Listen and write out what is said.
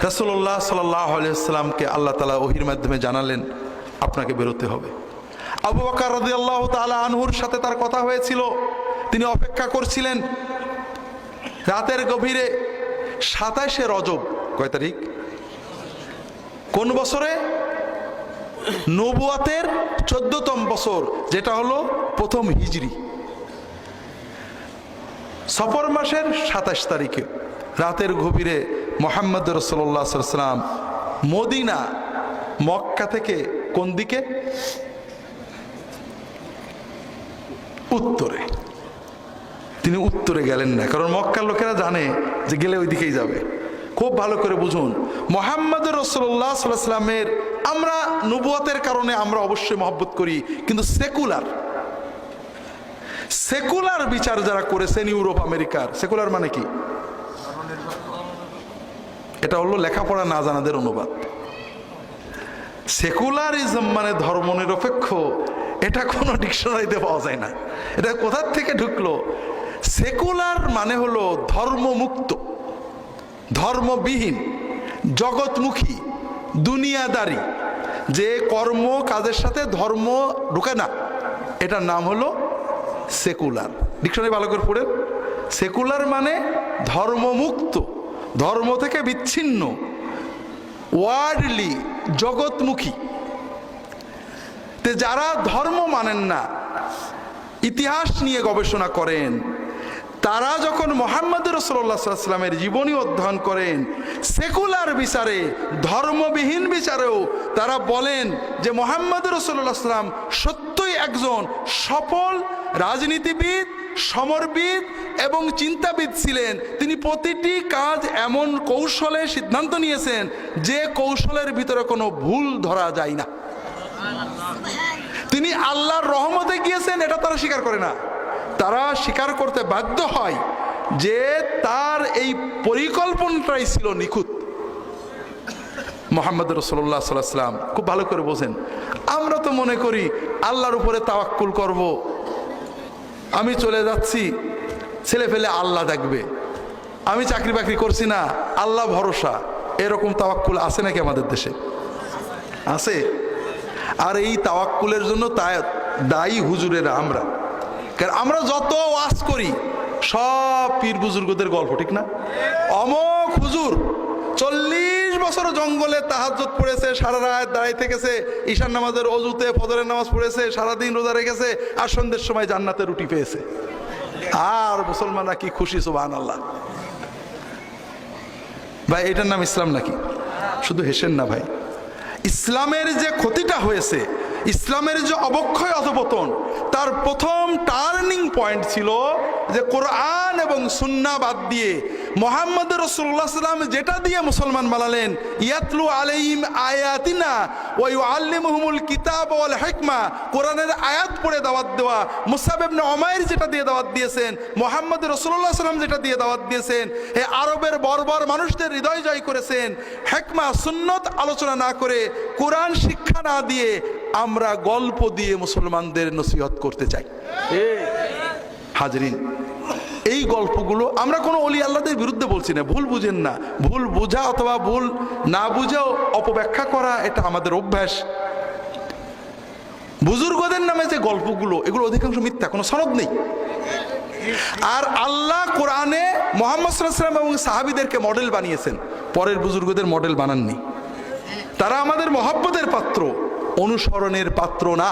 রাসূলুল্লাহ সাল্লাল্লাহু আলাইহি ওয়াসাল্লামকে আল্লাহ তাআলা ওহীর মাধ্যমে জানালেন আপনাকে বেরোতে হবে। আবু বকর রাদিয়াল্লাহু তাআলা আনহুর সাথে তার কথা হয়েছিল, তিনি অপেক্ষা করছিলেন। রাতের গভীরে 27শে রজব, কয় তারিখ? কোন বছরে? নবুয়াতের 14তম বছর, যেটা হলো প্রথম হিজরি, সফর মাসের 27 তারিখে রাতের গভীরে মুহাম্মদ রাসূলুল্লাহ সাল্লাল্লাহু আলাইহি ওয়াসাল্লাম মদিনা, মক্কা থেকে কোন দিকে? উত্তরে। তিনি উত্তরে গেলেন না, কারণ মক্কার লোকেরা জানে যে গেলে ওই দিকেই যাবে। খুব ভালো করে বুঝুন, মুহাম্মদ রাসূলুল্লাহ সাল্লাল্লাহু আলাইহি ওয়াসাল্লামের আমরা নবুয়তের কারণে আমরা অবশ্যই মহব্বত করি, কিন্তু সেকুলার বিচার যারা করেছেন ইউরোপ আমেরিকার, সেকুলার মানে কি? এটা হলো লেখাপড়া না জানাদের অনুবাদ। সেকুলারিজম মানে ধর্মনিরপেক্ষ, এটা কোনো ডিকশনারিতে পাওয়া যায় না। এটা কোথা থেকে ঢুকলো? সেকুলার মানে হলো ধর্মমুক্ত, ধর্মবিহীন, জগৎমুখী, দুনিয়াদারি, যে কর্ম কাজের সাথে ধর্ম ঢুকে না, এটার নাম হলো সেকুলার। ডিকশনারি ভালো করে পড়েন। সেকুলার মানে ধর্মমুক্ত, ধর্ম থেকে বিচ্ছিন্ন, ওয়ার্ল্ডলি, জগৎমুখী। যারা ধর্ম মানেন না, ইতিহাস নিয়ে গবেষণা করেন, তারা যখন মুহাম্মদ রাসূলুল্লাহ সাল্লাল্লাহু আলাইহি ওয়াসাল্লামের জীবনী অধ্যয়ন করেন, সেকুলার বিচারে, ধর্মবিহীন বিচারেও তারা বলেন যে মুহাম্মদ রাসূলুল্লাহ সাল্লাল্লাহু আলাইহি ওয়াসাল্লাম সত্যই একজন সফল রাজনীতিবিদ, সমরবিদ এবং চিন্তাবিদ ছিলেন। তিনি প্রতিটি কাজ এমন কৌশলে সিদ্ধান্ত নিয়েছেন যে কৌশলের ভিতরে কোনো ভুল ধরা যায় না। তিনি আল্লাহর রহমতে গিয়েছেন, এটা তারা স্বীকার করে না। তারা স্বীকার করতে বাধ্য হয় যে তার এই পরিকল্পনাটাই ছিল নিখুঁত। মুহাম্মদ রাসূলুল্লাহ সাল্লাল্লাহু আলাইহি ওয়াসাল্লাম খুব ভালো করে বোঝেন। আমরা তো মনে করি আল্লাহর উপরে তাওয়াক্কুল করব, আমি চলে যাচ্ছি, ছেলে ফেলে আল্লাহ দেখবে, আমি চাকরি বাকরি করছি না, আল্লাহ ভরসা। এরকম তাওয়াক্কুল আছে নাকি আমাদের দেশে? আছে। আর এই তাওয়াক্কুলের জন্য দায়ী হুজুরেরা আমরা। কারণ আমরা যত ওয়াজ করি সব পীর বুজুর্গদের গল্প, ঠিক না? অমক হুজুর 40 বছর জঙ্গলে তাহাজ্জুদ পড়েছে, সারা রাত দাঁড়াই থেকেছে, ঈশান নামাজের অজুতে ফজরের নামাজ পড়েছে, সারাদিন রোজা রেখেছে, আর সন্ধ্যের সময় জান্নাতে রুটি পেয়েছে। আর মুসলমানরা কি খুশি, সুবহানাল্লাহ। ভাই, এটার নাম ইসলাম নাকি? শুধু হেসেন না ভাই। ইসলামের যে ক্ষতিটা হয়েছে, ইসলামের যে অবক্ষয় অধপতন, তার প্রথম টার্নিং পয়েন্ট ছিল যে কোরআন এবং সুন্নাহ বাদ দিয়ে মুহাম্মদ রাসূলুল্লাহ সাল্লাল্লাহু আলাইহি ওয়াসাল্লাম যেটা দিয়ে মুসলমান বানালেন, ইয়াতলু আলাইহিম আয়াতিনা ওয়া ইউআল্লিমুহুমুল কিতাব ওয়াল হিকমা, কোরআনের আয়াত পড়ে দাওয়াত দেওয়া। মুসআব ইবনে উমাইর যেটা দিয়ে দাওয়াত দিয়েছেন, মুহাম্মদ রাসূলুল্লাহ সাল্লাল্লাহু আলাইহি ওয়াসাল্লাম যেটা দিয়ে দাওয়াত দিয়েছেন, হে আরবের বর্বর মানুষদের হৃদয় জয় করেছেন। হিকমা, সুন্নত আলোচনা না করে, কোরআন শিক্ষা না দিয়ে আমরা গল্প দিয়ে মুসলমানদের নসিহত করতে চাই। হাজরিন, এই গল্পগুলো আমরা কোনো ওলি আল্লাহদের বিরুদ্ধে বলছি না, ভুল বুঝেন না। ভুল বোঝা অথবা ভুল না বুঝেও অপব্যাখ্যা করা, এটা আমাদের অভ্যাস। বুজুর্গদের নামে যে গল্পগুলো, এগুলো অধিকাংশ মিথ্যা, কোনো সনদ নেই। আর আল্লাহ কোরআনে মুহাম্মদ সাল্লাল্লাহু আলাইহি ওয়াসাল্লাম এবং সাহাবীদেরকে মডেল বানিয়েছেন, পরের বুজুর্গদের মডেল বানাননি। তারা আমাদের মহব্বতের পাত্র, অনুসরণের পাত্র না।